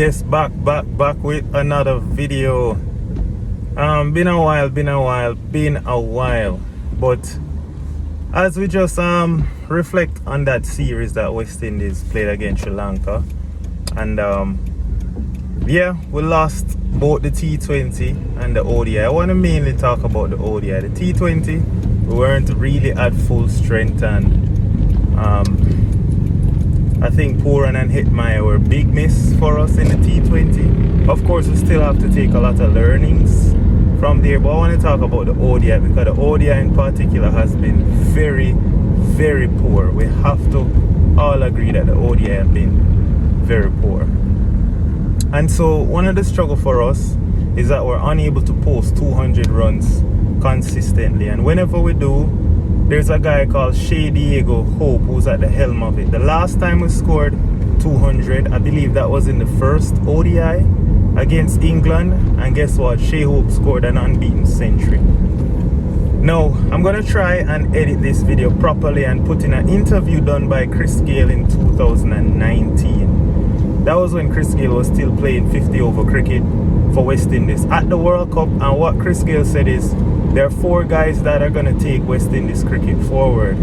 Yes, back with another video. Been a while. But as we just reflect on that series that West Indies played against Sri Lanka, and yeah, we lost both the T20 and the ODI. I want to mainly talk about the ODI. The T20, we weren't really at full strength, and I think Pooran and Hitmaya were big miss for us in the T20. Of course, we still have to take a lot of learnings from there, but I want to talk about the ODI because the ODI in particular has been very, very poor. We have to all agree that the ODI have been very poor. And so one of the struggle for us is that we're unable to post 200 runs consistently, and whenever we do, there's a guy called Shai Hope who's at the helm of it. The last time we scored 200, I believe that was in the first ODI against England, and guess what? Shai Hope scored an unbeaten century. Now, I'm gonna try and edit this video properly and put in an interview done by Chris Gayle in 2019. That was when Chris Gayle was still playing 50 over cricket for West Indies at the World Cup, and what Chris Gayle said is, there are 4 guys that are going to take West Indies cricket forward.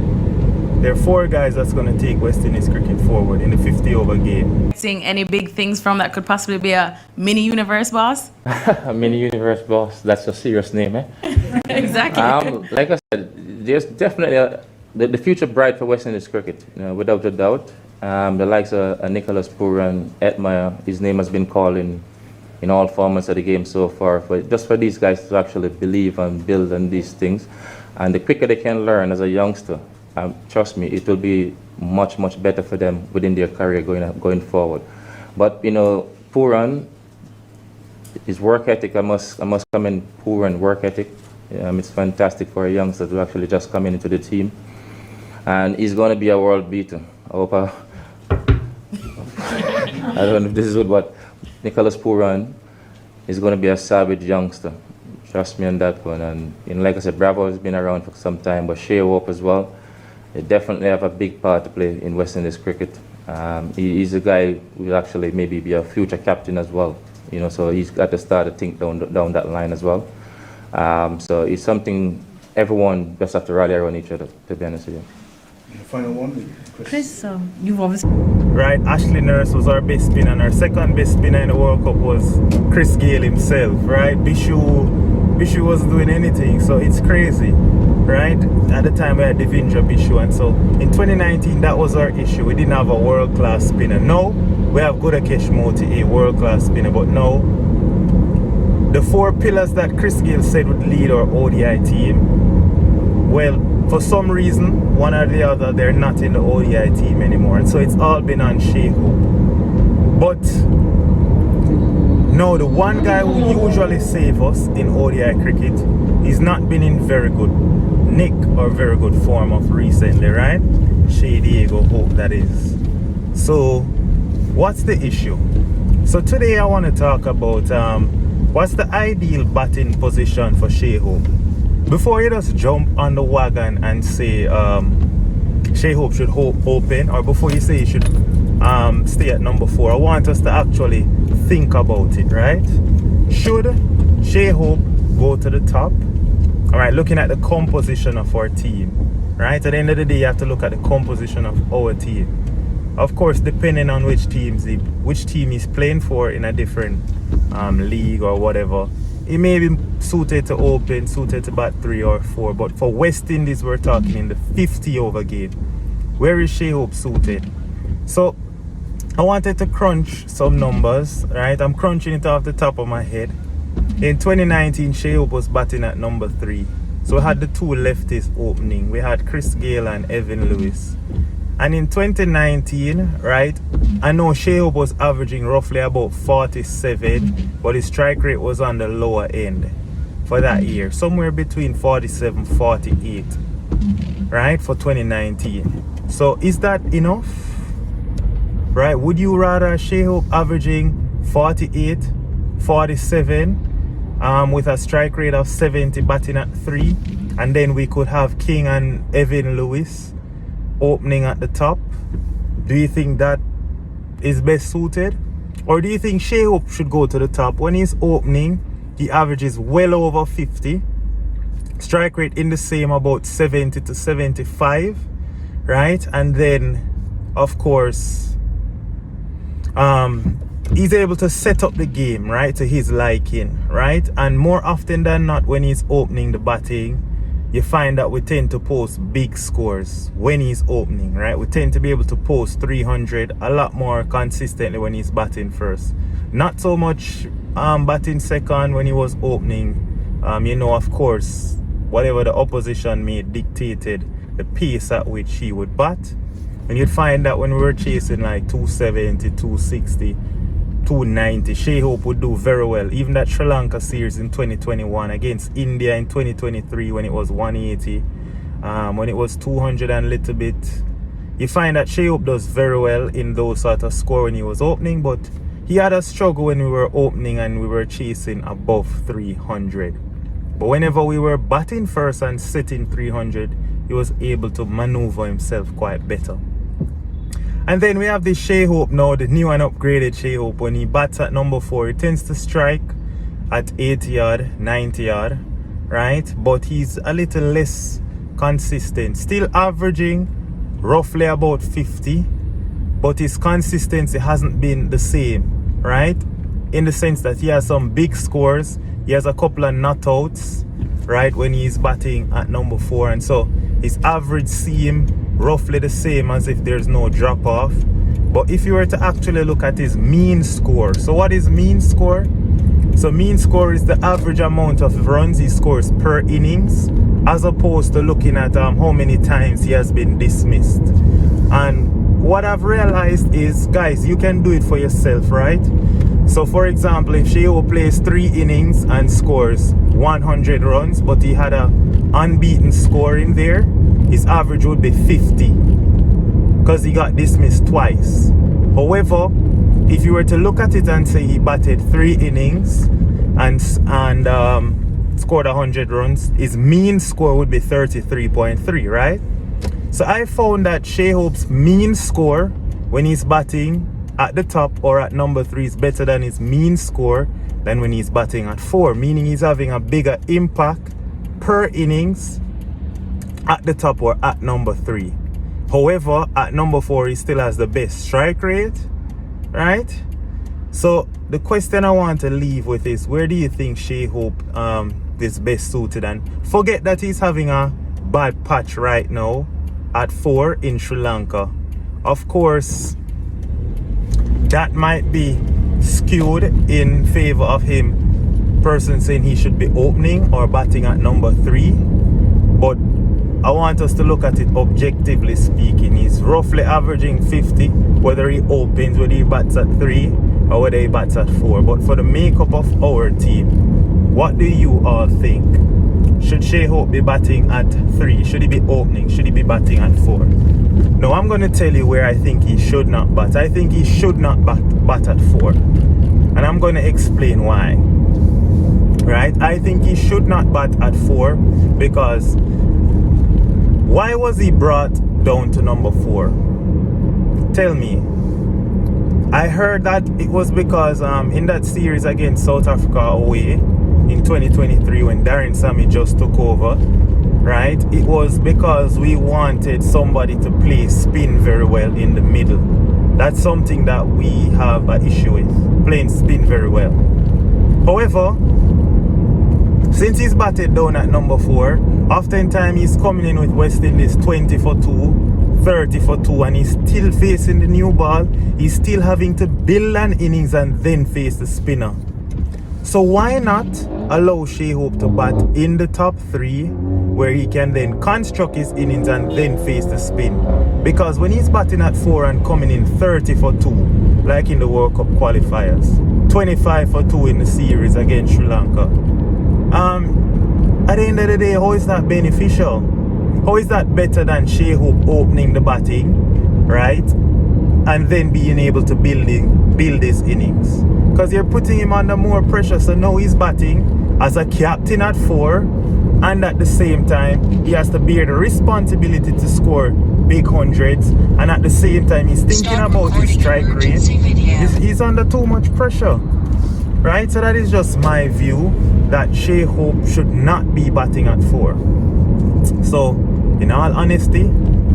There are 4 guys that's going to take West Indies cricket forward in the 50 over game. Seeing any big things from that could possibly be a mini universe boss? A mini universe boss, that's a serious name, eh? Exactly. Like I said, there's definitely the future bright for West Indies cricket, without a doubt. The likes of Nicholas Pooran, Hitmaya, his name has been called in all formats of the game so far, just for these guys to actually believe and build on these things. And the quicker they can learn as a youngster, trust me, it will be much better for them within their career going forward. But Pooran, his work ethic, I must commend Pooran work ethic. It's fantastic for a youngster to actually just come into the team, and he's going to be a world beater. I hope I don't know if this is good, but Nicholas Pooran is going to be a savage youngster. Trust me on that one. And like I said, Bravo has been around for some time, but Shai Hope as well, they definitely have a big part to play in West Indies cricket. He's a guy who will actually maybe be a future captain as well. So he's got to start to think down that line as well. So it's something everyone just have to rally around each other, to be honest with you. The final one, Chris, you've obviously... Right, Ashley Nurse was our best spinner, and our second best spinner in the World Cup was Chris Gayle himself, right? Bishu wasn't doing anything, so it's crazy, right? At the time we had Devendra Bishu, and so in 2019 that was our issue. We didn't have a world-class spinner. Now we have Gudakesh Moti, a world-class spinner, but now the 4 pillars that Chris Gayle said would lead our ODI team, well, for some reason, one or the other, they're not in the ODI team anymore. And so it's all been on Shai Hope. But no, the one guy who usually saves us in ODI cricket, he's not been in very good nick or very good form of recently, right? Shai Hope, that is. So what's the issue? So today I want to talk about what's the ideal batting position for Shai Hope. Before you just jump on the wagon and say Shai Hope should open, or before you say he should stay at number 4, I want us to actually think about it, right? Should Shai Hope go to the top? All right, looking at the composition of our team, right? At the end of the day, you have to look at the composition of our team. Of course, depending on which team he's playing for in a different league or whatever, it may be suited to open, suited to bat 3 or 4, but for West Indies, we're talking in the 50 over game. Where is Shai Hope suited? So I wanted to crunch some numbers, right? I'm crunching it off the top of my head. In 2019, Shai Hope was batting at number 3. So we had the 2 lefties opening. We had Chris Gayle and Evan Lewis. And in 2019, right, I know Shai Hope was averaging roughly about 47, but his strike rate was on the lower end for that year, somewhere between 47, 48, right, for 2019. So is that enough? Right, would you rather Shai Hope averaging 48, 47 with a strike rate of 70, batting at 3, and then we could have King and Evan Lewis opening at the top? Do you think that is best suited? Or do you think Shai Hope should go to the top? When he's opening, he averages well over 50. Strike rate in the same, about 70 to 75, right? And then, of course, he's able to set up the game, right, to his liking, right? And more often than not, when he's opening the batting, you find that we tend to post big scores when he's opening, right? We tend to be able to post 300 a lot more consistently when he's batting first. Not so much batting second when he was opening. You know, of course, whatever the opposition made dictated the pace at which he would bat. And you'd find that when we were chasing like 270, 260, 290, Shai Hope would do very well. Even that Sri Lanka series in 2021 against India in 2023 when it was 180, when it was 200 and a little bit, you find that Shai Hope does very well in those sort of score when he was opening, but he had a struggle when we were opening and we were chasing above 300. But whenever we were batting first and setting 300, he was able to maneuver himself quite better. And then we have this Shai Hope now, the new and upgraded Shai Hope. When he bats at number 4, he tends to strike at 80 yard, 90 yard, right? But he's a little less consistent. Still averaging roughly about 50, but his consistency hasn't been the same, right? In the sense that he has some big scores. He has a couple of not outs, right, when he's batting at number 4. And so his average seems roughly the same as if there's no drop off. But if you were to actually look at his mean score, so what is mean score? So mean score is the average amount of runs he scores per innings, as opposed to looking at how many times he has been dismissed. And what I've realized is, guys, you can do it for yourself, right? So for example, if Shai Hope plays 3 innings and scores 100 runs, but he had a unbeaten score in there, his average would be 50 because he got dismissed twice. However, if you were to look at it and say he batted 3 innings and scored 100 runs, his mean score would be 33.3, right? So I found that Shai Hope's mean score when he's batting at the top or at number 3 is better than his mean score than when he's batting at 4, meaning he's having a bigger impact per innings at the top or at number 3. However, at number 4 he still has the best strike rate, right? So the question I want to leave with is, where do you think Shai Hope is best suited? And forget that he's having a bad patch right now at 4 in Sri Lanka. Of course, that might be skewed in favor of him, person saying he should be opening or batting at number 3. But I want us to look at it objectively speaking. He's roughly averaging 50, whether he opens, whether he bats at 3 or whether he bats at 4. But for the makeup of our team, what do you all think? Should Shai Hope be batting at 3? Should he be opening? Should he be batting at 4? No, I'm going to tell you where I think he should not bat. I think he should not bat at 4. And I'm going to explain why. Right? I think he should not bat at 4 because why was he brought down to number 4? Tell me. I heard that it was because in that series against South Africa away in 2023 when Darren Sammy just took over, right? It was because we wanted somebody to play spin very well in the middle. That's something that we have an issue with, playing spin very well. However, since he's batted down at number 4, oftentimes he's coming in with West Indies 20 for 2, 30 for 2, and he's still facing the new ball. He's still having to build an innings and then face the spinner. So why not allow Shai Hope to bat in the top 3, where he can then construct his innings and then face the spin? Because when he's batting at 4 and coming in 30 for 2, like in the World Cup qualifiers, 25 for 2 in the series against Sri Lanka, at the end of the day, how is that beneficial? How is that better than Shai Hope opening the batting, right? And then being able to build his innings? Because you're putting him under more pressure. So now he's batting as a captain at 4 and at the same time he has to bear the responsibility to score big hundreds, and at the same time he's thinking about his strike rate. He's under too much pressure, right? So that is just my view, that Shai Hope should not be batting at 4. So in all honesty,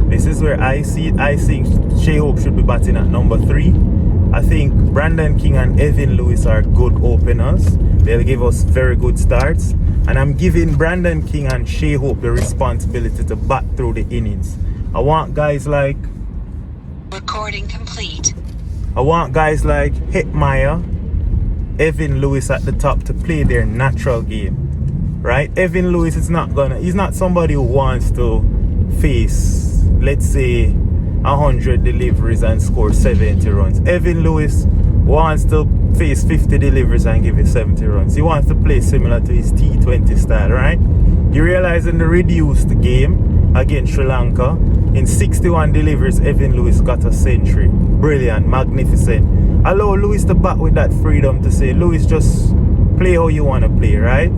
this is where I see it. I think Shai Hope should be batting at number 3. I think Brandon King and Evan Lewis are good openers. They'll give us very good starts. And I'm giving Brandon King and Shai Hope the responsibility to bat through the innings. I want guys like... Recording complete. I want guys like Hetmeyer, Evan Lewis at the top to play their natural game. Right? Evan Lewis is he's not somebody who wants to face, let's say, 100 deliveries and score 70 runs. Evan Lewis wants to face 50 deliveries and give you 70 runs. He wants to play similar to his T20 style, right? You realize in the reduced game against Sri Lanka, in 61 deliveries, Evan Lewis got a century. Brilliant, magnificent. Allow Lewis to bat with that freedom to say, Lewis, just play how you want to play, right?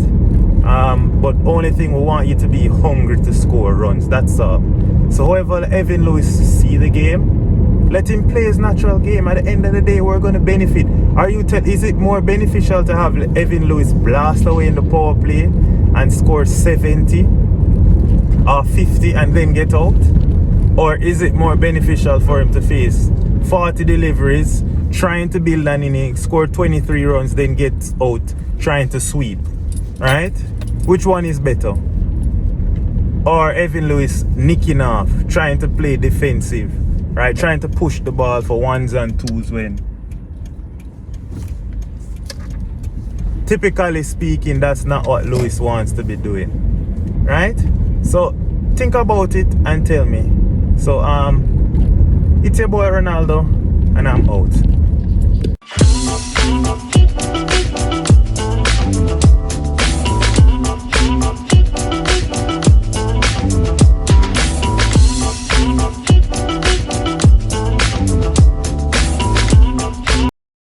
But only thing, we want you to be hungry to score runs. That's all. So however Evan Lewis see the game, let him play his natural game. At the end of the day, we're going to benefit. Is it more beneficial to have Evan Lewis blast away in the power play and score 70 or 50 and then get out? Or is it more beneficial for him to face 40 deliveries, trying to build an inning, score 23 runs, then get out trying to sweep? Right? Which one is better? Or Evan Lewis nicking off, trying to play defensive, right? Trying to push the ball for 1s and 2s when, typically speaking, that's not what Lewis wants to be doing, right? So think about it and tell me. So it's your boy Ronaldo, and I'm out.